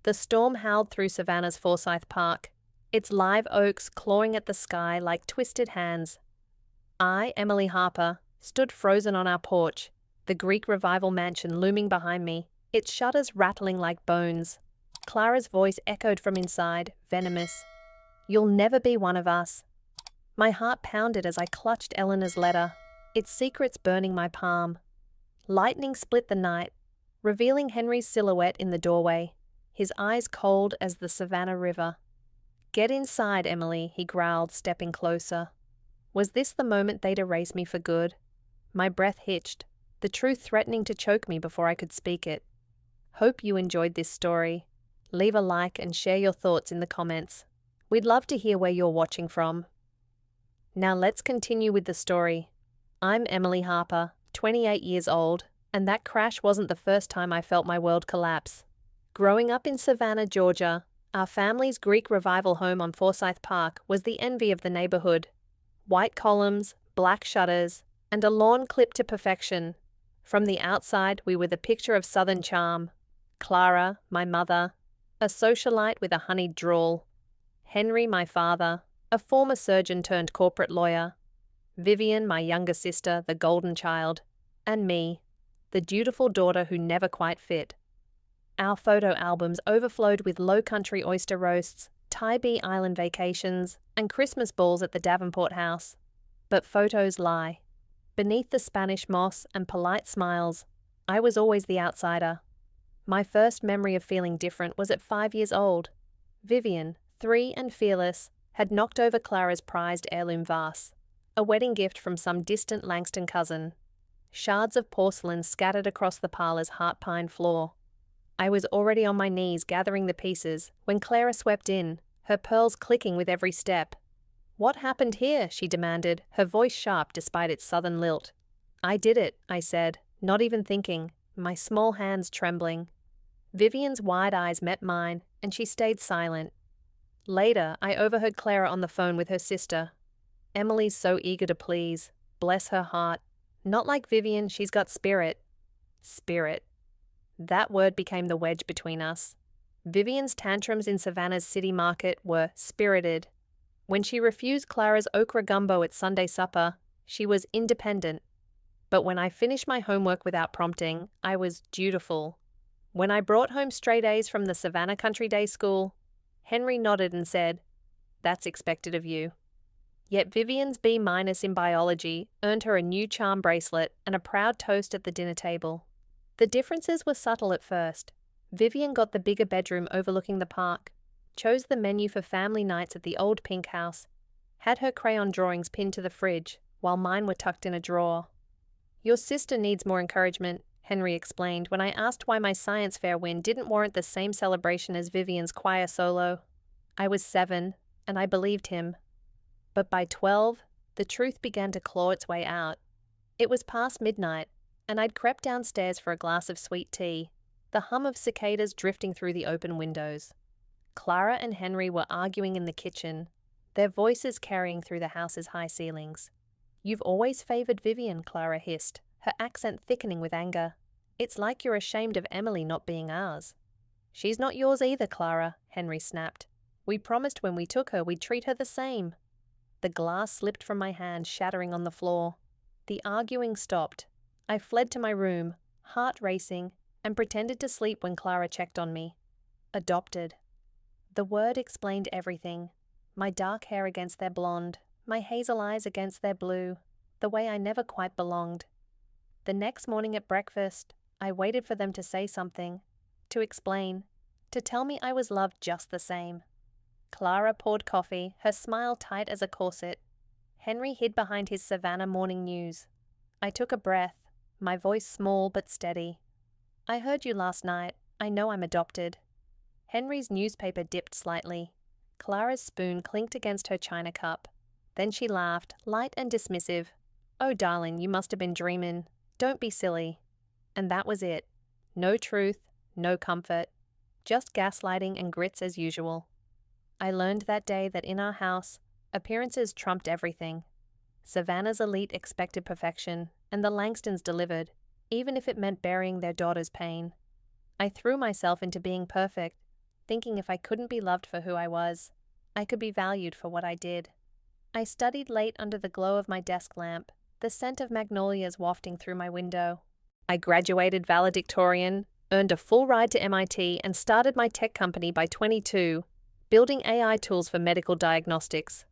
The storm howled through Savannah's Forsyth Park, its live oaks clawing at the sky like twisted hands. I, Emily Harper, stood frozen on our porch, the Greek Revival mansion looming behind me, its shutters rattling like bones. Clara's voice echoed from inside, venomous. "You'll never be one of us." My heart pounded as I clutched Eleanor's letter, its secrets burning my palm. Lightning split the night, revealing Henry's silhouette in the doorway, his eyes cold as the Savannah River. "Get inside, Emily," he growled, stepping closer. Was this the moment they'd erase me for good? My breath hitched, the truth threatening to choke me before I could speak it. Hope you enjoyed this story. Leave a like and share your thoughts in the comments. We'd love to hear where you're watching from. Now let's continue with the story. I'm Emily Harper, 28 years old, and that crash wasn't the first time I felt my world collapse. Growing up in Savannah, Georgia, our family's Greek Revival home on Forsyth Park was the envy of the neighborhood. White columns, black shutters, and a lawn clipped to perfection. From the outside, we were the picture of Southern charm. Clara, my mother, a socialite with a honeyed drawl. Henry, my father, a former surgeon turned corporate lawyer. Vivian, my younger sister, the golden child. And me, the dutiful daughter who never quite fit. Our photo albums overflowed with low-country oyster roasts, Tybee Island vacations, and Christmas balls at the Davenport house. But photos lie. Beneath the Spanish moss and polite smiles, I was always the outsider. My first memory of feeling different was at 5 years old. Vivian, 3 and fearless, had knocked over Clara's prized heirloom vase, a wedding gift from some distant Langston cousin. Shards of porcelain scattered across the parlor's heart pine floor. I was already on my knees gathering the pieces when Clara swept in, her pearls clicking with every step. "What happened here?" she demanded, her voice sharp despite its southern lilt. "I did it," I said, not even thinking, my small hands trembling. Vivian's wide eyes met mine, and she stayed silent. Later, I overheard Clara on the phone with her sister. "Emily's so eager to please. Bless her heart. Not like Vivian, she's got spirit." Spirit. That word became the wedge between us. Vivian's tantrums in Savannah's city market were spirited. When she refused Clara's okra gumbo at Sunday supper, she was independent. But when I finished my homework without prompting, I was dutiful. When I brought home straight A's from the Savannah Country Day School, Henry nodded and said, "That's expected of you." Yet Vivian's B- in biology earned her a new charm bracelet and a proud toast at the dinner table. The differences were subtle at first. Vivian got the bigger bedroom overlooking the park, chose the menu for family nights at the old pink house, had her crayon drawings pinned to the fridge, while mine were tucked in a drawer. "Your sister needs more encouragement," Henry explained when I asked why my science fair win didn't warrant the same celebration as Vivian's choir solo. I was 7, and I believed him. But by 12, the truth began to claw its way out. It was past midnight, and I'd crept downstairs for a glass of sweet tea, the hum of cicadas drifting through the open windows. Clara and Henry were arguing in the kitchen, their voices carrying through the house's high ceilings. "You've always favored Vivian," Clara hissed, her accent thickening with anger. "It's like you're ashamed of Emily not being ours." "She's not yours either, Clara," Henry snapped. "We promised when we took her we'd treat her the same." The glass slipped from my hand, shattering on the floor. The arguing stopped. I fled to my room, heart racing, and pretended to sleep when Clara checked on me. Adopted. The word explained everything. My dark hair against their blonde, my hazel eyes against their blue, the way I never quite belonged. The next morning at breakfast, I waited for them to say something, to explain, to tell me I was loved just the same. Clara poured coffee, her smile tight as a corset. Henry hid behind his Savannah morning news. I took a breath, my voice small but steady. "I heard you last night. I know I'm adopted." Henry's newspaper dipped slightly. Clara's spoon clinked against her china cup. Then she laughed, light and dismissive. "Oh, darling, you must have been dreamin'. Don't be silly." And that was it. No truth, no comfort. Just gaslighting and grits as usual. I learned that day that in our house, appearances trumped everything. Savannah's elite expected perfection, and the Langstons delivered, even if it meant burying their daughter's pain. I threw myself into being perfect, thinking if I couldn't be loved for who I was, I could be valued for what I did. I studied late under the glow of my desk lamp, the scent of magnolias wafting through my window. I graduated valedictorian, earned a full ride to MIT, and started my tech company by 22, building AI tools for medical diagnostics.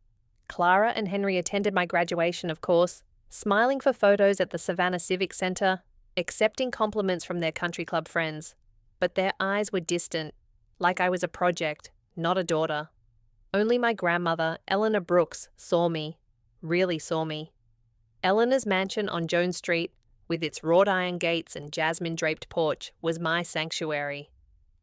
Clara and Henry attended my graduation, of course, smiling for photos at the Savannah Civic Center, accepting compliments from their country club friends. But their eyes were distant, like I was a project, not a daughter. Only my grandmother, Eleanor Brooks, saw me, really saw me. Eleanor's mansion on Jones Street, with its wrought iron gates and jasmine-draped porch, was my sanctuary.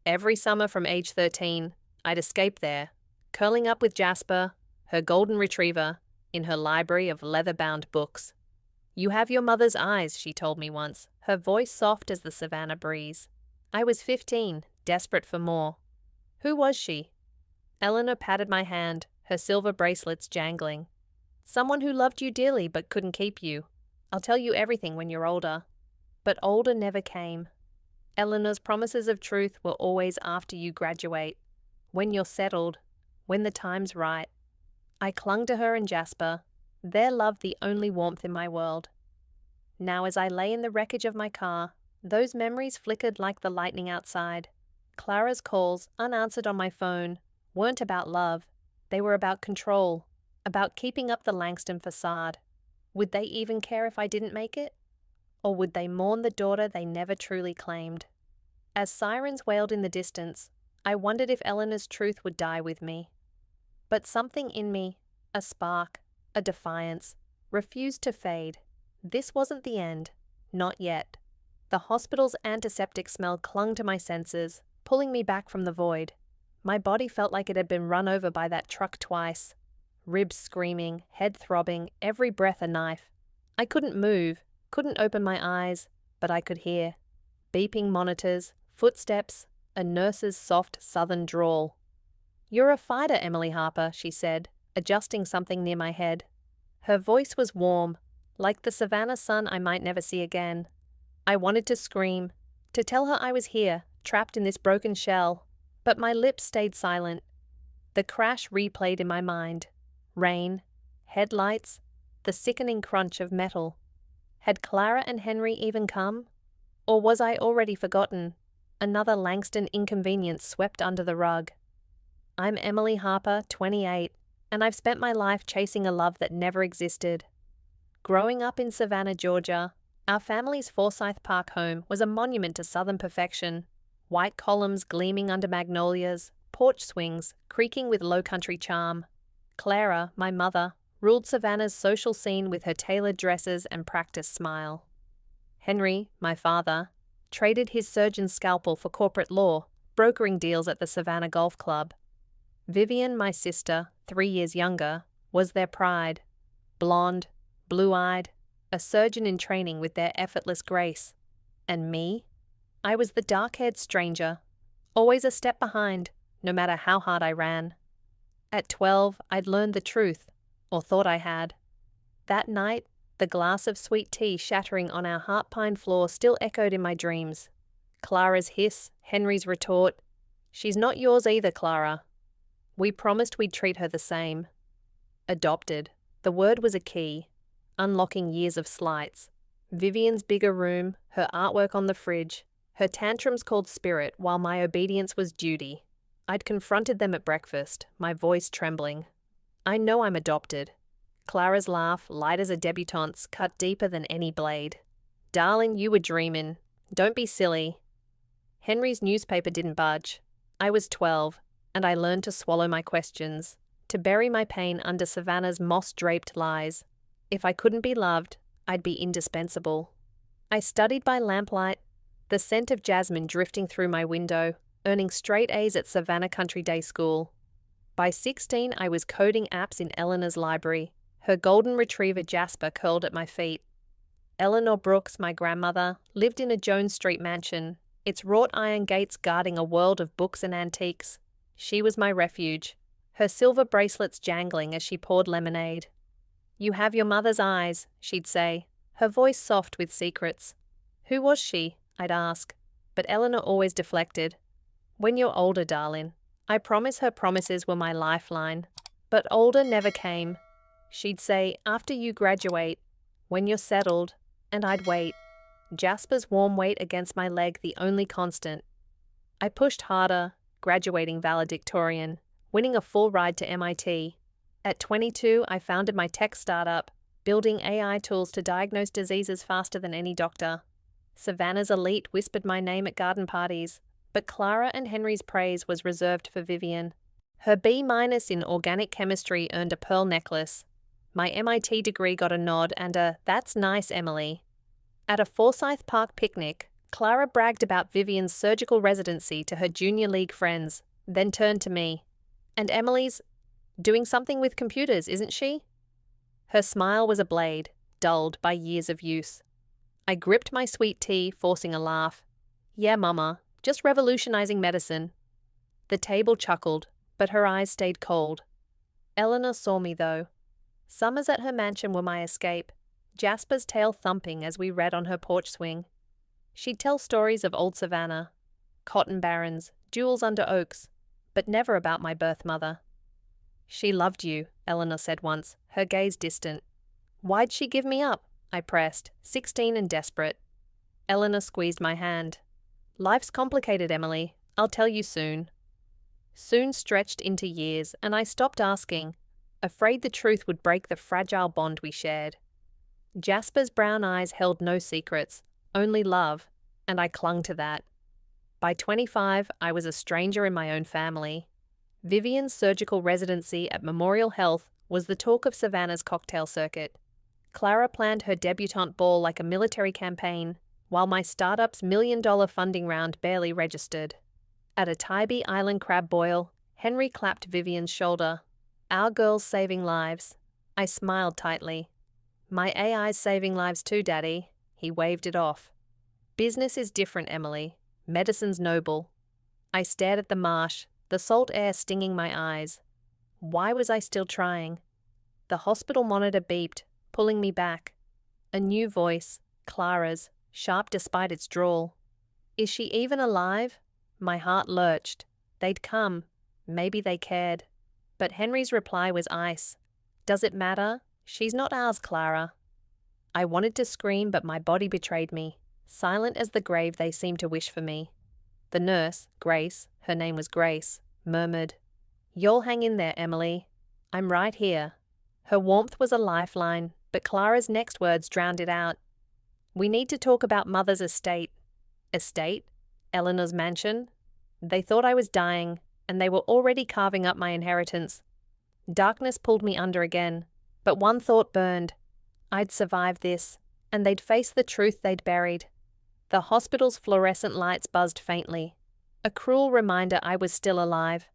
Every summer from age 13, I'd escape there, curling up with Jasper, her golden retriever, in her library of leather-bound books. "You have your mother's eyes," she told me once, her voice soft as the Savannah breeze. I was 15, desperate for more. Who was she? Eleanor patted my hand, her silver bracelets jangling. "Someone who loved you dearly but couldn't keep you. I'll tell you everything when you're older." But older never came. Eleanor's promises of truth were always after you graduate, when you're settled, when the time's right. I clung to her and Jasper, their love the only warmth in my world. Now as I lay in the wreckage of my car, those memories flickered like the lightning outside. Clara's calls, unanswered on my phone, weren't about love. They were about control, about keeping up the Langston facade. Would they even care if I didn't make it? Or would they mourn the daughter they never truly claimed? As sirens wailed in the distance, I wondered if Eleanor's truth would die with me. But something in me, a spark, a defiance, refused to fade. This wasn't the end. Not yet. The hospital's antiseptic smell clung to my senses, pulling me back from the void. My body felt like it had been run over by that truck twice. Ribs screaming, head throbbing, every breath a knife. I couldn't move, couldn't open my eyes, but I could hear. Beeping monitors, footsteps, a nurse's soft southern drawl. "You're a fighter, Emily Harper," she said, adjusting something near my head. Her voice was warm, like the Savannah sun I might never see again. I wanted to scream, to tell her I was here, trapped in this broken shell, but my lips stayed silent. The crash replayed in my mind. Rain, headlights, the sickening crunch of metal. Had Clara and Henry even come? Or was I already forgotten? Another Langston inconvenience swept under the rug. I'm Emily Harper, 28, and I've spent my life chasing a love that never existed. Growing up in Savannah, Georgia, our family's Forsyth Park home was a monument to Southern perfection. White columns gleaming under magnolias, porch swings creaking with low-country charm. Clara, my mother, ruled Savannah's social scene with her tailored dresses and practiced smile. Henry, my father, traded his surgeon's scalpel for corporate law, brokering deals at the Savannah Golf Club. Vivian, my sister, 3 years younger, was their pride. Blonde, blue-eyed, a surgeon in training with their effortless grace. And me? I was the dark-haired stranger, always a step behind, no matter how hard I ran. At 12, I'd learned the truth, or thought I had. That night, the glass of sweet tea shattering on our heart pine floor still echoed in my dreams. Clara's hiss, Henry's retort, "She's not yours either, Clara." We promised we'd treat her the same. Adopted. The word was a key, unlocking years of slights. Vivian's bigger room, her artwork on the fridge, her tantrums called spirit while my obedience was duty. I'd confronted them at breakfast, my voice trembling. I know I'm adopted. Clara's laugh, light as a debutante's, cut deeper than any blade. "Darling, you were dreamin'. Don't be silly." Henry's newspaper didn't budge. I was 12, and I learned to swallow my questions, to bury my pain under Savannah's moss-draped lies. If I couldn't be loved, I'd be indispensable. I studied by lamplight, the scent of jasmine drifting through my window, earning straight A's at Savannah Country Day School. By 16, I was coding apps in Eleanor's library, her golden retriever Jasper curled at my feet. Eleanor Brooks, my grandmother, lived in a Jones Street mansion, its wrought iron gates guarding a world of books and antiques. She was my refuge, her silver bracelets jangling as she poured lemonade. "You have your mother's eyes," she'd say, her voice soft with secrets. Who was she? I'd ask, but Eleanor always deflected. "When you're older, darling, I promise her promises were my lifeline. But older never came. She'd say, after you graduate, when you're settled, and I'd wait. Jasper's warm weight against my leg the only constant. I pushed harder, graduating valedictorian, winning a full ride to MIT. At 22, I founded my tech startup, building AI tools to diagnose diseases faster than any doctor. Savannah's elite whispered my name at garden parties, but Clara and Henry's praise was reserved for Vivian. Her B- in organic chemistry earned a pearl necklace. My MIT degree got a nod and a "That's nice, Emily." At a Forsyth Park picnic, Clara bragged about Vivian's surgical residency to her junior league friends, then turned to me. "And Emily's doing something with computers, isn't she?" Her smile was a blade, dulled by years of use. I gripped my sweet tea, forcing a laugh. "Yeah, Mama, just revolutionizing medicine." The table chuckled, but her eyes stayed cold. Eleanor saw me, though. Summers at her mansion were my escape, Jasper's tail thumping as we read on her porch swing. She'd tell stories of old Savannah, cotton barrens, jewels under oaks, but never about my birth mother. "She loved you," Eleanor said once, her gaze distant. "Why'd she give me up?" I pressed, 16 and desperate. Eleanor squeezed my hand. "Life's complicated, Emily. I'll tell you soon." Soon stretched into years, and I stopped asking, afraid the truth would break the fragile bond we shared. Jasper's brown eyes held no secrets, only love, and I clung to that. By 25, I was a stranger in my own family. Vivian's surgical residency at Memorial Health was the talk of Savannah's cocktail circuit. Clara planned her debutante ball like a military campaign, while my startup's $1 million funding round barely registered. At a Tybee Island crab boil, Henry clapped Vivian's shoulder. "Our girl's saving lives." I smiled tightly. "My AI's saving lives too, Daddy." He waved it off. "Business is different, Emily. Medicine's noble." I stared at the marsh, the salt air stinging my eyes. Why was I still trying? The hospital monitor beeped, pulling me back. A new voice, Clara's, sharp despite its drawl. "Is she even alive?" My heart lurched. They'd come. Maybe they cared. But Henry's reply was ice. "Does it matter? She's not ours, Clara." I wanted to scream, but my body betrayed me. Silent as the grave they seemed to wish for me. The nurse, Grace, her name was Grace, murmured, "You'll hang in there, Emily. I'm right here." Her warmth was a lifeline, but Clara's next words drowned it out. "We need to talk about Mother's estate." Estate? Eleanor's mansion? They thought I was dying, and they were already carving up my inheritance. Darkness pulled me under again, but one thought burned. I'd survive this, and they'd face the truth they'd buried. The hospital's fluorescent lights buzzed faintly, a cruel reminder I was still alive.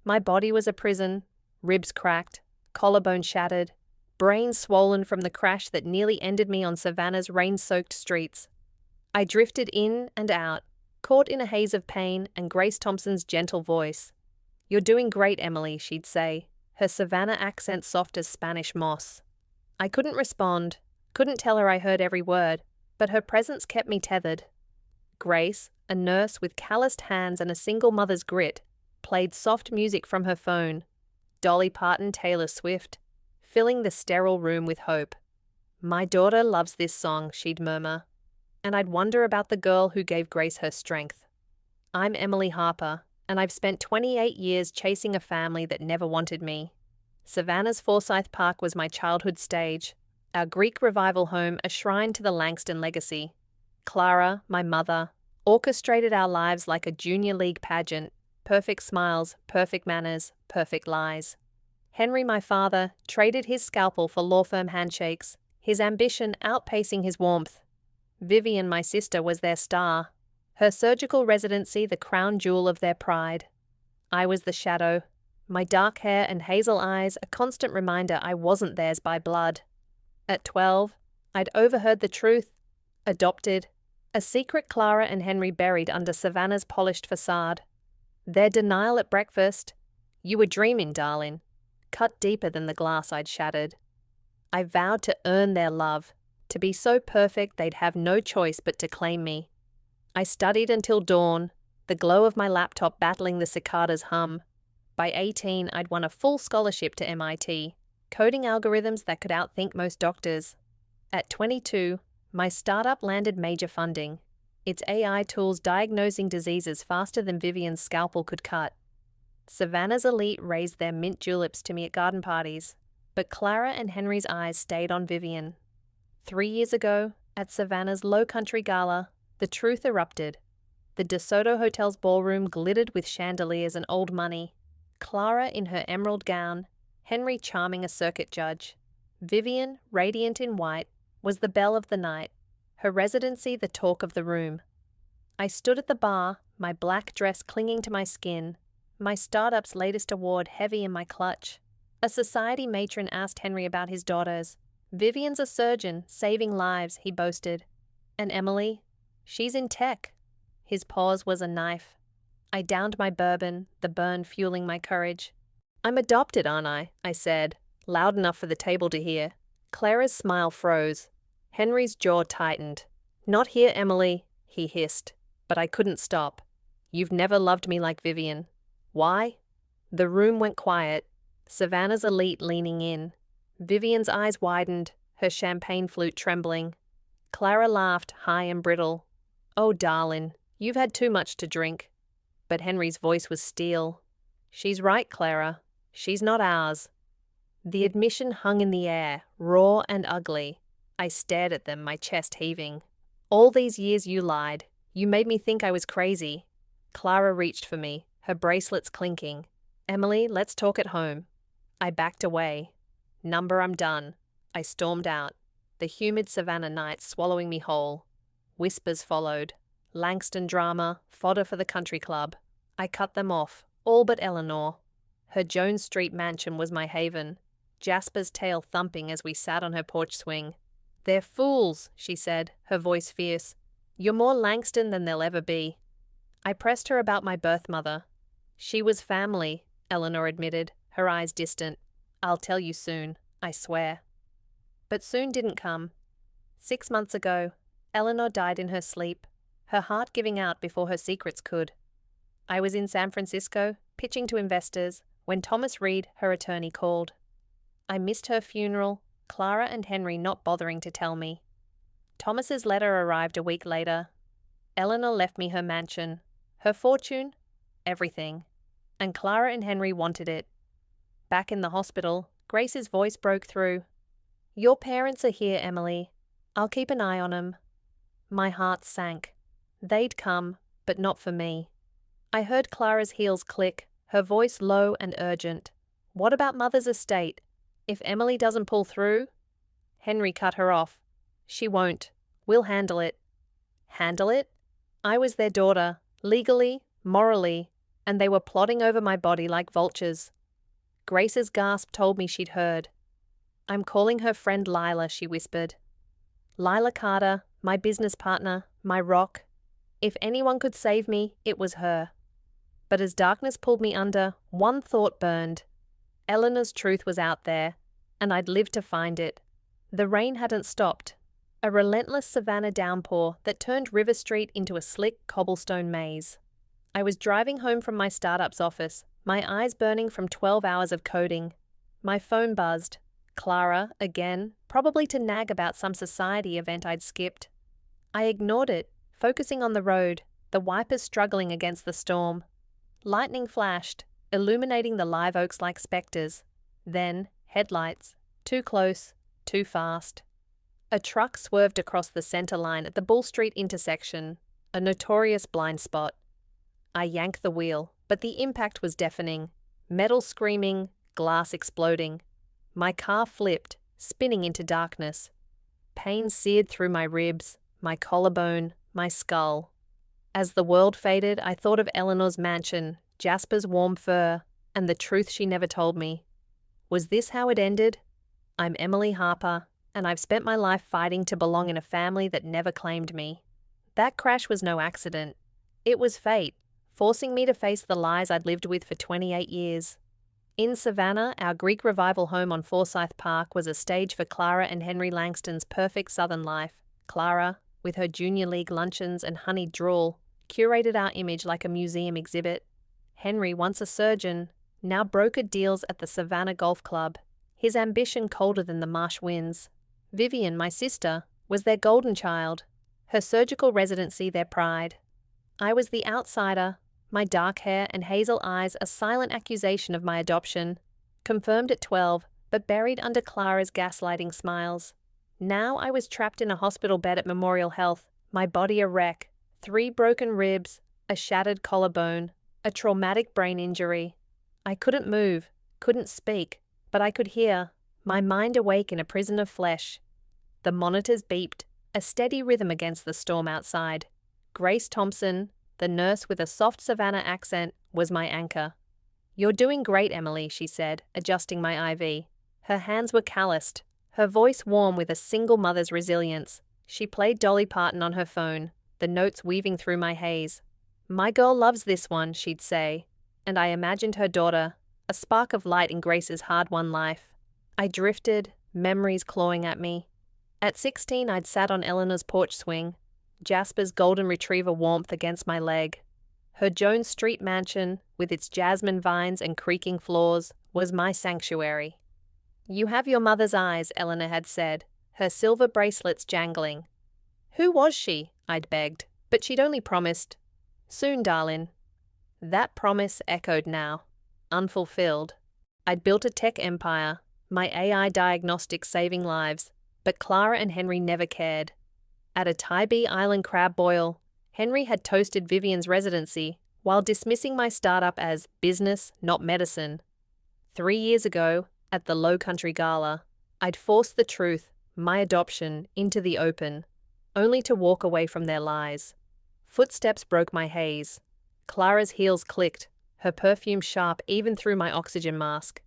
My body was a prison, ribs cracked, collarbone shattered, brain swollen from the crash that nearly ended me on Savannah's rain-soaked streets. I drifted in and out, caught in a haze of pain and Grace Thompson's gentle voice. "You're doing great, Emily," she'd say, her Savannah accent soft as Spanish moss. I couldn't respond, couldn't tell her I heard every word, but her presence kept me tethered. Grace, a nurse with calloused hands and a single mother's grit, played soft music from her phone, Dolly Parton, Taylor Swift, filling the sterile room with hope. "My daughter loves this song," she'd murmur, and I'd wonder about the girl who gave Grace her strength. I'm Emily Harper, and I've spent 28 years chasing a family that never wanted me. Savannah's Forsyth Park was my childhood stage, our Greek revival home a shrine to the Langston legacy. Clara, my mother, orchestrated our lives like a junior league pageant, perfect smiles, perfect manners, perfect lies. Henry, my father, traded his scalpel for law firm handshakes, his ambition outpacing his warmth. Vivian, my sister, was their star, her surgical residency the crown jewel of their pride. I was the shadow, my dark hair and hazel eyes a constant reminder I wasn't theirs by blood. At 12, I'd overheard the truth, adopted, a secret Clara and Henry buried under Savannah's polished facade. Their denial at breakfast, "You were dreaming, darling," cut deeper than the glass I'd shattered. I vowed to earn their love, to be so perfect they'd have no choice but to claim me. I studied until dawn, the glow of my laptop battling the cicada's hum, By 18, I'd won a full scholarship to MIT, coding algorithms that could outthink most doctors. At 22, my startup landed major funding, its AI tools diagnosing diseases faster than Vivian's scalpel could cut. Savannah's elite raised their mint juleps to me at garden parties, but Clara and Henry's eyes stayed on Vivian. 3 years ago, at Savannah's Low Country Gala, the truth erupted. The DeSoto Hotel's ballroom glittered with chandeliers and old money. Clara in her emerald gown, Henry charming a circuit judge. Vivian, radiant in white, was the belle of the night, her residency the talk of the room. I stood at the bar, my black dress clinging to my skin, my startup's latest award heavy in my clutch. A society matron asked Henry about his daughters. Vivian's a surgeon, saving lives, he boasted. And Emily? She's in tech. His pause was a knife. I downed my bourbon, the burn fueling my courage. I'm adopted, aren't I said, loud enough for the table to hear. Clara's smile froze. Henry's jaw tightened. Not here, Emily, he hissed, but I couldn't stop. You've never loved me like Vivian. Why? The room went quiet, Savannah's elite leaning in. Vivian's eyes widened, her champagne flute trembling. Clara laughed, high and brittle. Oh, darling, you've had too much to drink. But Henry's voice was steel. She's right, Clara. She's not ours. The admission hung in the air, raw and ugly. I stared at them, my chest heaving. All these years you lied. You made me think I was crazy. Clara reached for me, her bracelets clinking. Emily, let's talk at home. I backed away. Number, I'm done. I stormed out, the humid Savannah night swallowing me whole. Whispers followed. Langston drama, fodder for the country club. I cut them off, all but Eleanor. Her Jones Street mansion was my haven, Jasper's tail thumping as we sat on her porch swing. They're fools, she said, her voice fierce. You're more Langston than they'll ever be. I pressed her about my birth mother. She was family, Eleanor admitted, her eyes distant. I'll tell you soon, I swear. But soon didn't come. 6 months ago, Eleanor died in her sleep, her heart giving out before her secrets could. I was in San Francisco, pitching to investors, when Thomas Reed, her attorney, called. I missed her funeral, Clara and Henry not bothering to tell me. Thomas's letter arrived a week later. Eleanor left me her mansion, her fortune, everything, and Clara and Henry wanted it. Back in the hospital, Grace's voice broke through. Your parents are here, Emily. I'll keep an eye on 'em. My heart sank. They'd come, but not for me. I heard Clara's heels click, her voice low and urgent. What about Mother's estate? If Emily doesn't pull through? Henry cut her off. She won't. We'll handle it. Handle it? I was their daughter, legally, morally, and they were plodding over my body like vultures. Grace's gasp told me she'd heard. I'm calling her friend Lila, she whispered. Lila Carter, my business partner, my rock. If anyone could save me, it was her. But as darkness pulled me under, one thought burned. Eleanor's truth was out there, and I'd live to find it. The rain hadn't stopped. A relentless Savannah downpour that turned River Street into a slick cobblestone maze. I was driving home from my startup's office, my eyes burning from 12 hours of coding. My phone buzzed. Clara, again, probably to nag about some society event I'd skipped. I ignored it, focusing on the road, the wipers struggling against the storm. Lightning flashed, illuminating the live oaks like spectres. Then, headlights. Too close, too fast. A truck swerved across the center line at the Bull Street intersection, a notorious blind spot. I yanked the wheel, but the impact was deafening. Metal screaming, glass exploding. My car flipped, spinning into darkness. Pain seared through my ribs, my collarbone, my skull. As the world faded, I thought of Eleanor's mansion, Jasper's warm fur, and the truth she never told me. Was this how it ended? I'm Emily Harper, and I've spent my life fighting to belong in a family that never claimed me. That crash was no accident. It was fate, forcing me to face the lies I'd lived with for 28 years. In Savannah, our Greek revival home on Forsyth Park was a stage for Clara and Henry Langston's perfect southern life. Clara, with her junior league luncheons and honeyed drool, curated our image like a museum exhibit. Henry, once a surgeon, now brokered deals at the Savannah Golf Club, his ambition colder than the marsh winds. Vivian, my sister, was their golden child, her surgical residency their pride. I was the outsider, my dark hair and hazel eyes a silent accusation of my adoption, confirmed at 12, but buried under Clara's gaslighting smiles. Now I was trapped in a hospital bed at Memorial Health, my body a wreck, 3 broken ribs, a shattered collarbone, a traumatic brain injury. I couldn't move, couldn't speak, but I could hear, my mind awake in a prison of flesh. The monitors beeped, a steady rhythm against the storm outside. Grace Thompson, the nurse with a soft Savannah accent, was my anchor. "You're doing great, Emily," she said, adjusting my IV. Her hands were calloused, her voice warm with a single mother's resilience. She played Dolly Parton on her phone, the notes weaving through my haze. "My girl loves this one," she'd say, and I imagined her daughter, a spark of light in Grace's hard-won life. I drifted, memories clawing at me. At 16, I'd sat on Eleanor's porch swing, Jasper's golden retriever warmth against my leg. Her Jones Street mansion, with its jasmine vines and creaking floors, was my sanctuary. "You have your mother's eyes," Eleanor had said, her silver bracelets jangling. "Who was she?" I'd begged, but she'd only promised, "Soon, darlin'." That promise echoed now, unfulfilled. I'd built a tech empire, my AI diagnostics saving lives, but Clara and Henry never cared. At a Tybee Island crab boil, Henry had toasted Vivian's residency while dismissing my startup as business, not medicine. 3 years ago, at the Low Country Gala, I'd forced the truth, my adoption, into the open, only to walk away from their lies. Footsteps broke my haze. Clara's heels clicked, her perfume sharp even through my oxygen mask.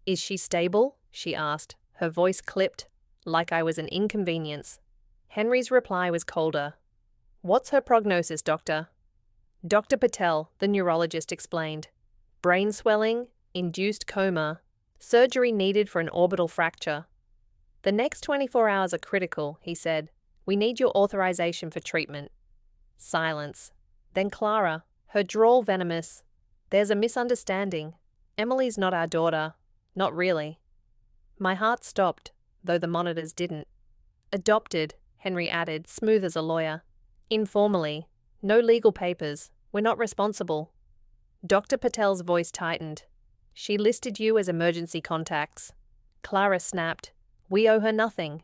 "Is she stable?" she asked, her voice clipped, like I was an inconvenience. Henry's reply was colder. "What's her prognosis, doctor?" Dr. Patel, the neurologist, explained. "Brain swelling, induced coma, surgery needed for an orbital fracture. The next 24 hours are critical," he said. "We need your authorization for treatment." Silence. Then Clara, her drawl venomous. "There's a misunderstanding. Emily's not our daughter. Not really." My heart stopped, though the monitors didn't. "Adopted," Henry added, smooth as a lawyer. "Informally. No legal papers. We're not responsible." Dr. Patel's voice tightened. "She listed you as emergency contacts." Clara snapped. "We owe her nothing."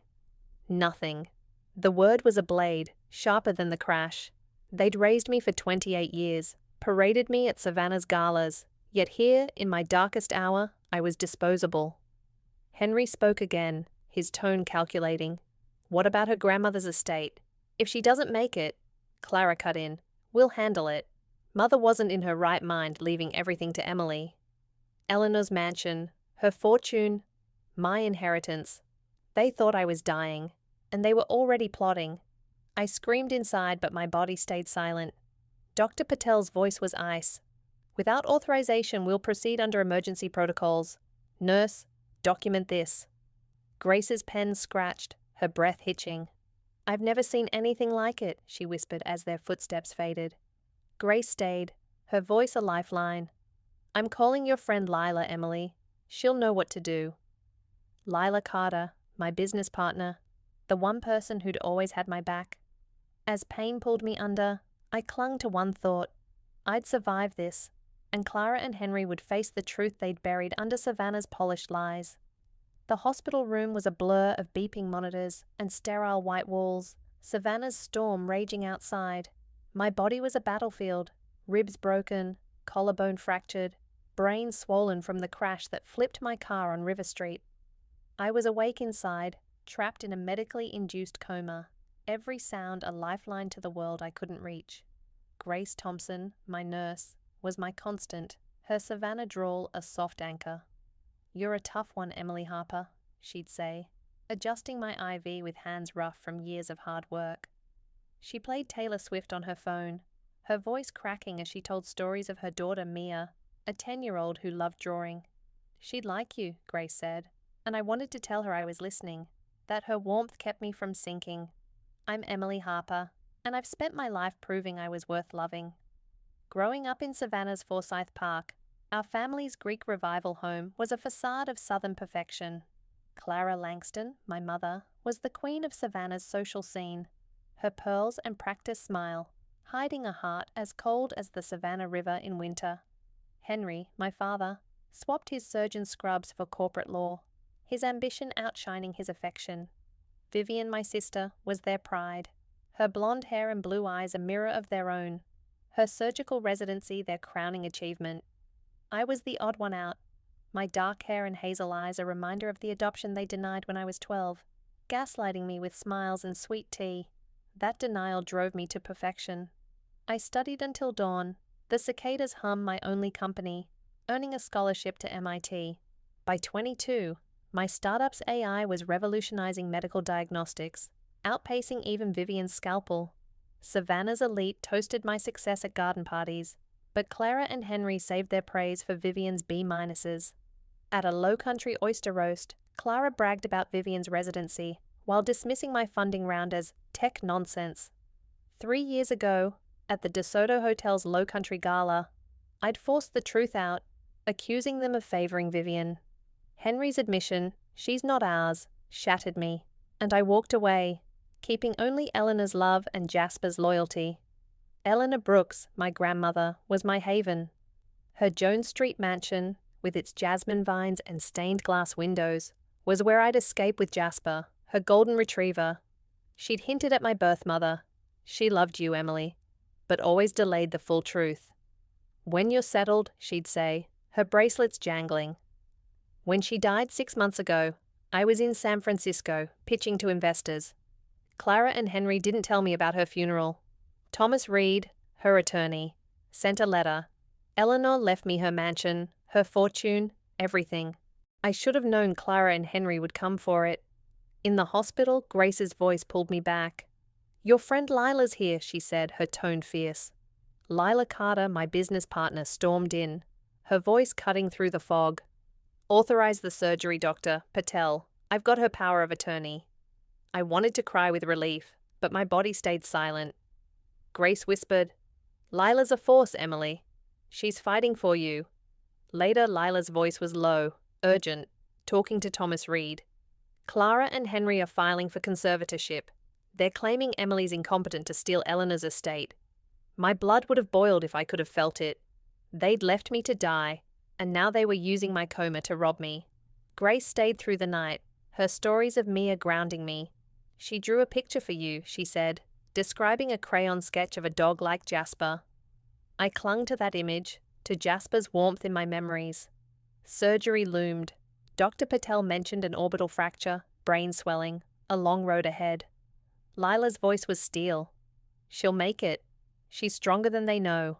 Nothing. The word was a blade, sharper than the crash. They'd raised me for 28 years, paraded me at Savannah's galas, yet here, in my darkest hour, I was disposable. Henry spoke again, his tone calculating. "What about her grandmother's estate? If she doesn't make it," Clara cut in, "we'll handle it. Mother wasn't in her right mind leaving everything to Emily. Eleanor's mansion, her fortune, my inheritance. They thought I was dying, and they were already plotting." I screamed inside, but my body stayed silent. Dr. Patel's voice was ice. "Without authorization, we'll proceed under emergency protocols. Nurse, document this." Grace's pen scratched, her breath hitching. "I've never seen anything like it," she whispered as their footsteps faded. Grace stayed, her voice a lifeline. "I'm calling your friend Lila, Emily. She'll know what to do." Lila Carter, my business partner, the one person who'd always had my back. As pain pulled me under, I clung to one thought. I'd survive this, and Clara and Henry would face the truth they'd buried under Savannah's polished lies. The hospital room was a blur of beeping monitors and sterile white walls, Savannah's storm raging outside. My body was a battlefield, ribs broken, collarbone fractured, brain swollen from the crash that flipped my car on River Street. I was awake inside, trapped in a medically induced coma, every sound a lifeline to the world I couldn't reach. Grace Thompson, my nurse, was my constant, her Savannah drawl a soft anchor. "You're a tough one, Emily Harper," she'd say, adjusting my IV with hands rough from years of hard work. She played Taylor Swift on her phone, her voice cracking as she told stories of her daughter Mia, a 10-year-old who loved drawing. "She'd like you," Grace said, and I wanted to tell her I was listening, that her warmth kept me from sinking. "I'm Emily Harper, and I've spent my life proving I was worth loving." Growing up in Savannah's Forsyth Park, Our family's Greek revival home was a facade of southern perfection. Clara Langston, my mother, was the queen of Savannah's social scene, her pearls and practiced smile hiding a heart as cold as the Savannah River in winter. Henry, my father, swapped his surgeon scrubs for corporate law, his ambition outshining his affection. Vivian, my sister, was their pride, her blonde hair and blue eyes a mirror of their own, her surgical residency their crowning achievement. I was the odd one out, my dark hair and hazel eyes a reminder of the adoption they denied when I was 12, gaslighting me with smiles and sweet tea. That denial drove me to perfection. I studied until dawn, the cicadas hum my only company, earning a scholarship to MIT. By 22, my startup's AI was revolutionizing medical diagnostics, outpacing even Vivian's scalpel. Savannah's elite toasted my success at garden parties, but Clara and Henry saved their praise for Vivian's B-minuses. At a low-country oyster roast, Clara bragged about Vivian's residency, while dismissing my funding round as tech nonsense. 3 years ago, at the DeSoto Hotel's Low Country Gala, I'd forced the truth out, accusing them of favoring Vivian. Henry's admission, "She's not ours," shattered me, and I walked away, keeping only Eleanor's love and Jasper's loyalty. Eleanor Brooks, my grandmother, was my haven. Her Jones Street mansion, with its jasmine vines and stained glass windows, was where I'd escape with Jasper, her golden retriever. She'd hinted at my birth mother. She loved you, Emily, but always delayed the full truth. "When you're settled," she'd say, her bracelets jangling. When she died 6 months ago, I was in San Francisco, pitching to investors. Clara and Henry didn't tell me about her funeral. Thomas Reed, her attorney, sent a letter. Eleanor left me her mansion, her fortune, everything. I should have known Clara and Henry would come for it. In the hospital, Grace's voice pulled me back. "Your friend Lila's here," she said, her tone fierce. Lila Carter, my business partner, stormed in, her voice cutting through the fog. "Authorize the surgery, Dr. Patel. I've got her power of attorney." I wanted to cry with relief, but my body stayed silent. Grace whispered, "Lila's a force, Emily. She's fighting for you." Later, Lila's voice was low, urgent, talking to Thomas Reed. "Clara and Henry are filing for conservatorship. They're claiming Emily's incompetent to steal Eleanor's estate. My blood would have boiled if I could have felt it. They'd left me to die, and now they were using my coma to rob me." Grace stayed through the night, her stories of Mia grounding me. "She drew a picture for you," she said, describing a crayon sketch of a dog like Jasper. I clung to that image, to Jasper's warmth in my memories. Surgery loomed. Dr. Patel mentioned an orbital fracture, brain swelling, a long road ahead. Lila's voice was steel. "She'll make it. She's stronger than they know."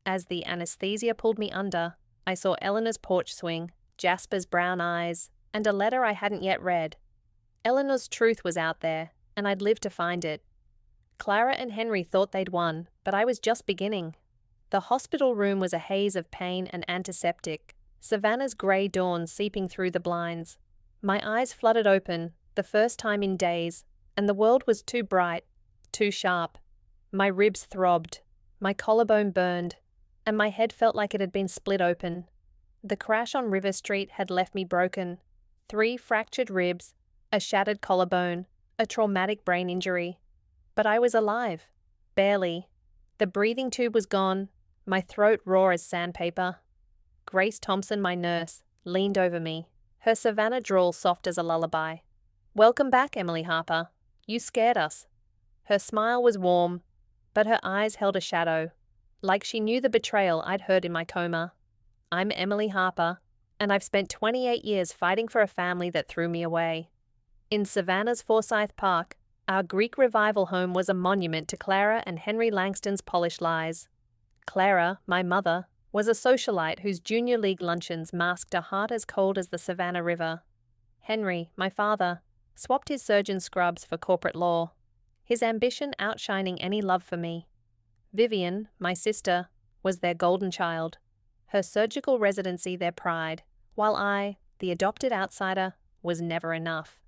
As the anesthesia pulled me under, I saw Eleanor's porch swing, Jasper's brown eyes, and a letter I hadn't yet read. Eleanor's truth was out there, and I'd live to find it. Clara and Henry thought they'd won, but I was just beginning. The hospital room was a haze of pain and antiseptic, Savannah's grey dawn seeping through the blinds. My eyes fluttered open, the first time in days, and the world was too bright, too sharp. My ribs throbbed, my collarbone burned, and my head felt like it had been split open. The crash on River Street had left me broken. 3 fractured ribs, a shattered collarbone, a traumatic brain injury. But I was alive. Barely. The breathing tube was gone, my throat raw as sandpaper. Grace Thompson, my nurse, leaned over me, her Savannah drawl soft as a lullaby. "Welcome back, Emily Harper. You scared us." Her smile was warm, but her eyes held a shadow, like she knew the betrayal I'd heard in my coma. "I'm Emily Harper, and I've spent 28 years fighting for a family that threw me away." In Savannah's Forsyth Park, our Greek revival home was a monument to Clara and Henry Langston's polished lies. Clara, my mother, was a socialite whose junior league luncheons masked a heart as cold as the Savannah River. Henry, my father, swapped his surgeon scrubs for corporate law, his ambition outshining any love for me. Vivian, my sister, was their golden child, her surgical residency their pride, while I, the adopted outsider, was never enough.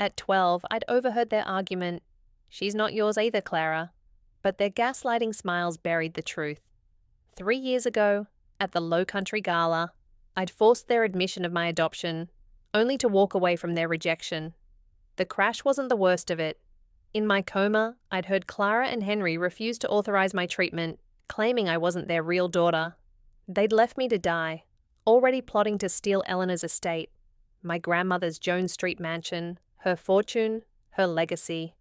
At 12, I'd overheard their argument, "She's not yours either, Clara," but their gaslighting smiles buried the truth. 3 years ago, at the Low Country Gala. I'd forced their admission of my adoption, only to walk away from their rejection. The crash wasn't the worst of it. In my coma, I'd heard Clara and Henry refuse to authorize my treatment, claiming I wasn't their real daughter. They'd left me to die, already plotting to steal Eleanor's estate, my grandmother's Jones Street mansion, her fortune, her legacy.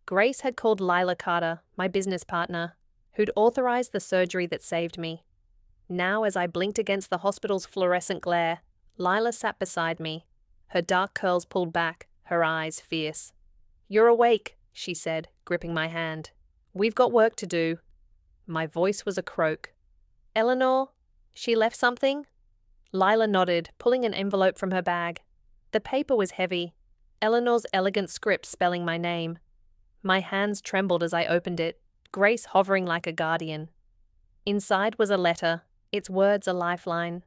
Grace had called Lila Carter, my business partner, who'd authorized the surgery that saved me. Now, as I blinked against the hospital's fluorescent glare, Lila sat beside me, her dark curls pulled back, her eyes fierce. "You're awake," she said, gripping my hand. "We've got work to do." My voice was a croak. "Eleanor? She left something?" Lila nodded, pulling an envelope from her bag. The paper was heavy, Eleanor's elegant script spelling my name. My hands trembled as I opened it, Grace hovering like a guardian. Inside was a letter, its words a lifeline.